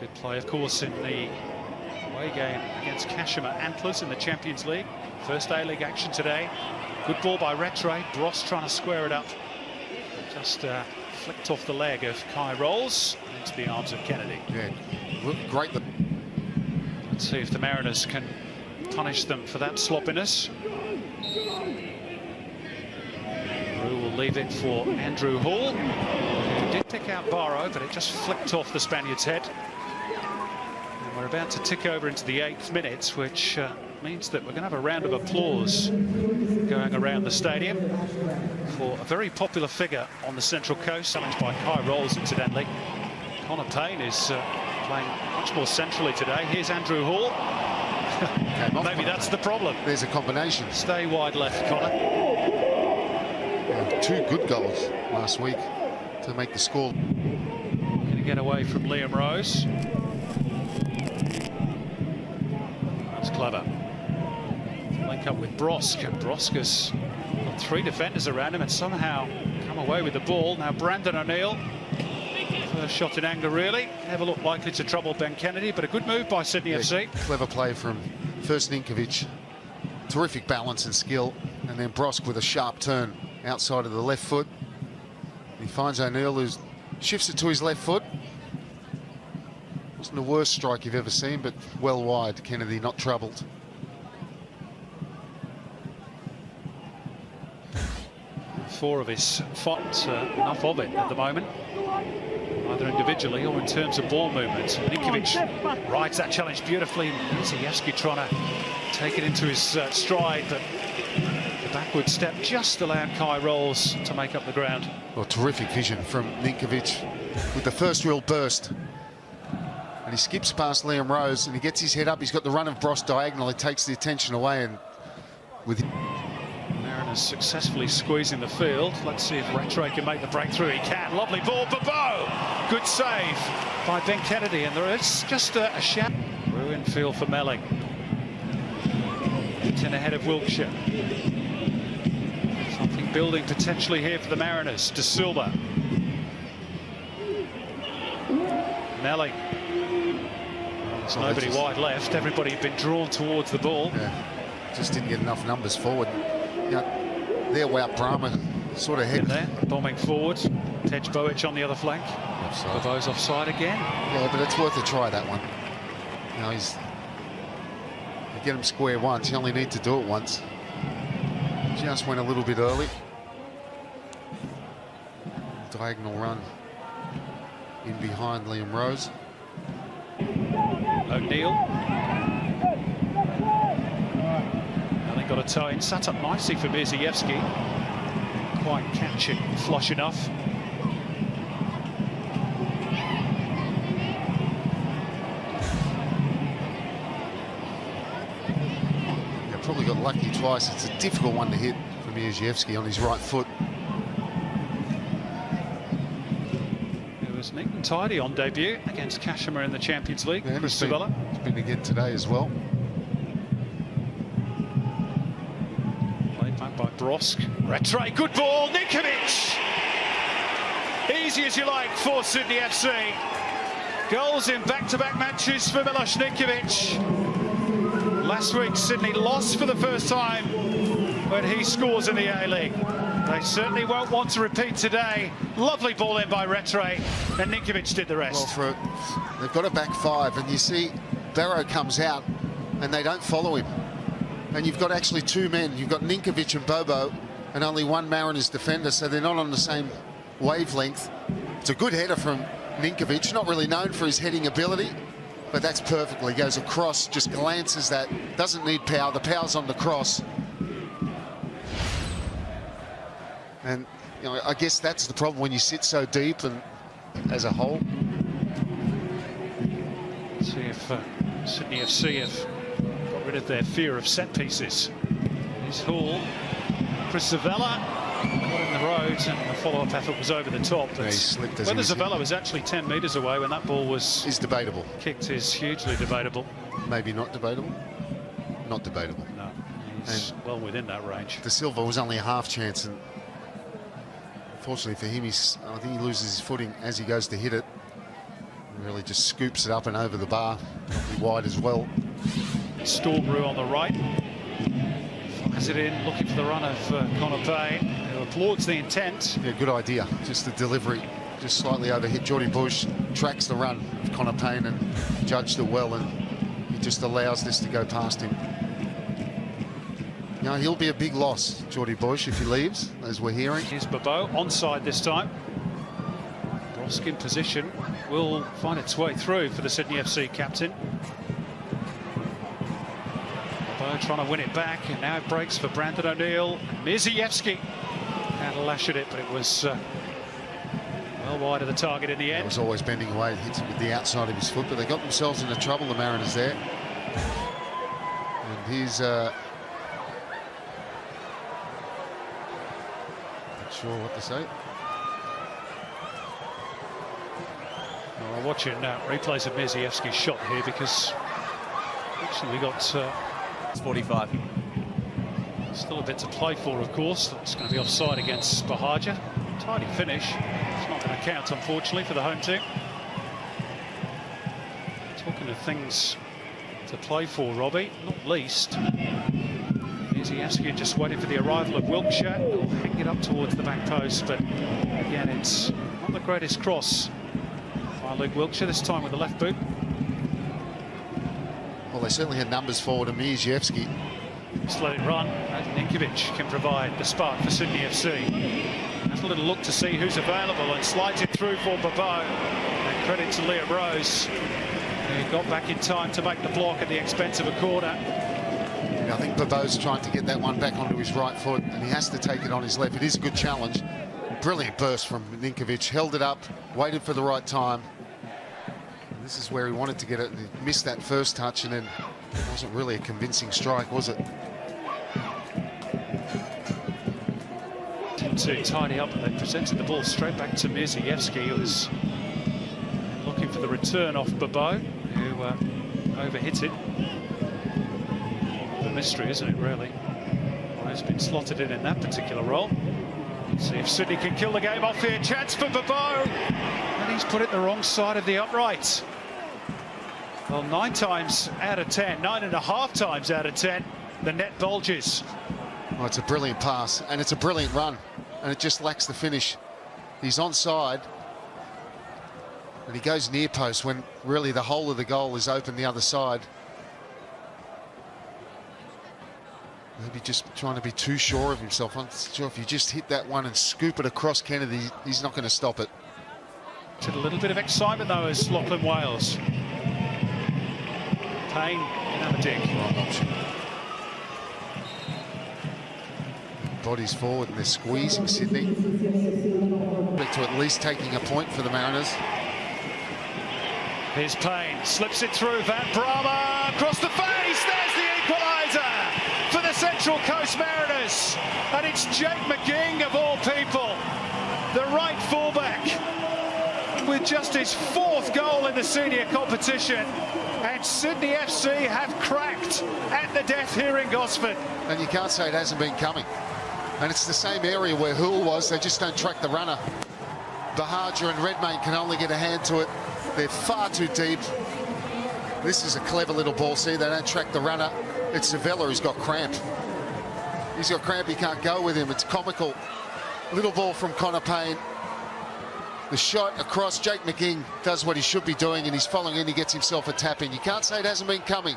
Did play, of course, in the away game against Kashima Antlers in the Champions League. First A-League action today. Good ball by Rattray. Bross trying to square it up. Just flicked off the leg of Kai Rolls into the arms of Kennedy. Yeah, great. Let's see if the Mariners can punish them for that sloppiness. Rue will leave it for Andrew Hall, who did pick out Barrow, but it just flicked off the Spaniard's head. And we're about to tick over into the 8th minute, which means that we're going to have a round of applause going around the stadium for a very popular figure on the Central Coast, challenged by Kai Rolls, incidentally. Connor Payne is playing much more centrally today. Here's Andrew Hall. Maybe that's the problem. There's a combination. Stay wide left, Connor. Yeah, 2 good goals last week to make the score. Going to get away from Liam Rose. That's clever. Link up with Brosk, and Brosk has got 3 defenders around him and somehow come away with the ball. Now Brandon O'Neill. First shot in anger, really. Never looked likely to trouble Ben Kennedy, but a good move by Sydney FC. Clever play from first Ninkovic. Terrific balance and skill. And then Brosk with a sharp turn outside of the left foot. He finds O'Neill, who shifts it to his left foot. Wasn't the worst strike you've ever seen, but well wide. Kennedy not troubled. Four of his fights, enough of it at the moment, either individually or in terms of ball movement. Ninkovic rides that challenge beautifully. Ziyevski trying to take it into his stride, but the backward step just allowed Kai Rolls to make up the ground. Well, terrific vision from Ninkovic with the first real burst. And he skips past Liam Rose and he gets his head up. He's got the run of Bross diagonal. He takes the attention away, and with Mariners successfully squeezing the field. Let's see if Rattray can make the breakthrough. He can. Lovely ball, Bobo! Good save by Ben Kennedy, and there is just a shot. Ruin field for Melling. 10 ahead of Wiltshire. Something building potentially here for the Mariners. De Silva. Melling. There's nobody wide left. Everybody had been drawn towards the ball. Yeah, just didn't get enough numbers forward. You know, there, Wout Brahma sort of head there, bombing forward. Tej Bojic on the other flank. Bobo's offside again. Yeah, but it's worth a try, that one. You know, you get him square once. You only need to do it once. Just went a little bit early. Diagonal run in behind Liam Rose. O'Neill. Melling got a toe in, sat up nicely for Mirzievski. Quite catch it flush enough. Yeah, probably got lucky twice. It's a difficult one to hit for Mirzievski on his right foot. Neat and tidy on debut against Kashima in the Champions League. Yeah, Chris Savella. He's been again today as well. Played back by Brosk. Rattray, good ball. Ninkovic! Easy as you like for Sydney FC. Goals in back-to-back matches for Milos Ninkovic. Last week, Sydney lost for the first time when he scores in the A-League. They certainly won't want to repeat today. Lovely ball in by Rattray, and Ninkovic did the rest. Well, they've got a back 5, and you see Barrow comes out, and they don't follow him. And you've got actually 2 men. You've got Ninkovic and Bobo, and only 1 Mariners defender, so they're not on the same wavelength. It's a good header from Ninkovic, not really known for his heading ability, but that's perfectly. Goes across, just glances that, doesn't need power. The power's on the cross. And, you know, I guess that's the problem when you sit so deep and as a whole. Let's see if Sydney FC have got rid of their fear of set pieces. Here's Hall. Chris Zavella got in the road, and the follow-up effort was over the top. Yeah, he slipped as whether Zavella was actually 10 metres away when that ball was debatable. Kicked is hugely debatable. Maybe not debatable. Not debatable. No, he's well within that range. De Silva was only a half chance, and unfortunately for him, I think he loses his footing as he goes to hit it. Really just scoops it up and over the bar. Probably wide as well. Stormrew on the right. Fires it in, looking for the run of Connor Payne, who applauds the intent. Yeah, good idea. Just the delivery, just slightly overhit. Geordie Bush tracks the run of Connor Payne and judged it well, and he just allows this to go past him. You know, he'll be a big loss, Geordie Bush, if he leaves, as we're hearing. Here's Bobo, onside this time. Brosk in position, will find its way through for the Sydney FC captain. Bobo trying to win it back, and now it breaks for Brandon O'Neill. Mirzievski had a lash at it, but it was well wide of the target in the He end. was always bending away, hits it with the outside of his foot, but they got themselves into trouble, the Mariners there. And he's not sure what to say. Well, we're watching replays of Mirzievski's shot here, because actually we got It's 45. still a bit to play for, of course. That's going to be offside against Bahaja. Tidy finish. It's not going to count, unfortunately, for the home team. Talking of things to play for, Robbie, not least Mirzievski just waiting for the arrival of Wilkshire. He'll hang it up towards the back post, but again, it's not the greatest cross by Luke Wilkshire, this time with the left boot. Well, they certainly had numbers forward to Mirzievski. Just let it run. Ninkovic can provide the spark for Sydney FC. Has a little look to see who's available and slides it through for Bobo. And credit to Liam Rose, who got back in time to make the block at the expense of a corner. I think Bobo's trying to get that one back onto his right foot, and he has to take it on his left. It is a good challenge. Brilliant burst from Ninkovic. Held it up, waited for the right time. And this is where he wanted to get it. He missed that first touch, and then it wasn't really a convincing strike, was it? To tidy up, and they presented the ball straight back to Mirzievski, who was looking for the return off Bobo, who overhit it. The mystery, isn't it, really? Well, he's been slotted in that particular role. Let's see if Sydney can kill the game off here. Chance for Bobo, and he's put it the wrong side of the upright. Well, 9 times out of 10, 9.5 times out of 10, the net bulges. Well, it's a brilliant pass, and it's a brilliant run, and it just lacks the finish. He's onside, and he goes near post when really the whole of the goal is open the other side. Maybe just trying to be too sure of himself. I'm not sure if you just hit that one and scoop it across Kennedy, he's not going to stop it. A little bit of excitement, though, as Lachlan Wales. Payne can have a dig. Wrong option. Bodies forward and they're squeezing Sydney. To at least taking a point for the Mariners. Here's Payne, slips it through, Van Brama, across the face, there's the equaliser for the Central Coast Mariners. And it's Jake McGing, of all people, the right fullback, with just his 4th goal in the senior competition. And Sydney FC have cracked at the death here in Gosford. And you can't say it hasn't been coming. And it's the same area where Hoole was, they just don't track the runner. Bahaja and Redmayne can only get a hand to it. They're far too deep. This is a clever little ball. See, they don't track the runner. It's Zavella who's got cramp. He's got cramp, he can't go with him. It's comical. Little ball from Connor Payne. The shot across, Jake McGing does what he should be doing, and he's following in, he gets himself a tap in. You can't say it hasn't been coming.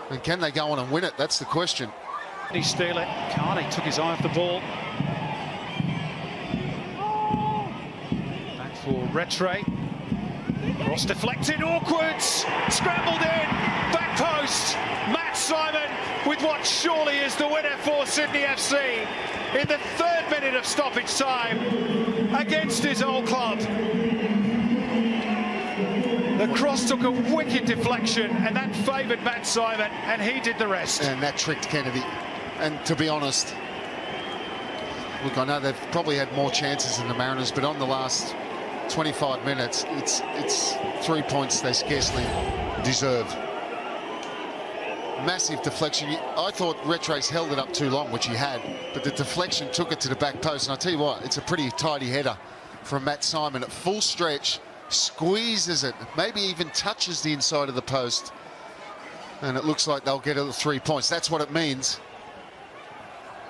And can they go on and win it? That's the question. Did he steal it? Carney took his eye off the ball. Back for Rattray. Cross deflected, awkward, scrambled in, back post. Matt Simon with what surely is the winner for Sydney FC in the 3rd minute of stoppage time against his old club. The cross took a wicked deflection, and that favoured Matt Simon, and he did the rest. And that tricked Kennedy. And to be honest, look, I know they've probably had more chances than the Mariners, but on the last 25 minutes, it's 3 points they scarcely deserve. Massive deflection. I thought Rattray's held it up too long, which he had, but the deflection took it to the back post. And I tell you what, it's a pretty tidy header. from Matt Simon at full stretch, squeezes it, maybe even touches the inside of the post, and it looks like they'll get the 3 points. That's what it means.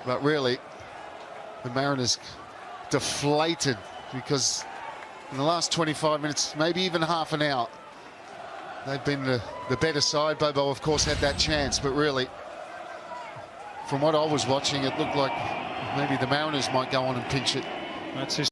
But really, the Mariners deflated, because in the last 25 minutes, maybe even half an hour, they've been the better side. Bobo, of course, had that chance, but really, from what I was watching, it looked like maybe the Mariners might go on and pinch it. That's his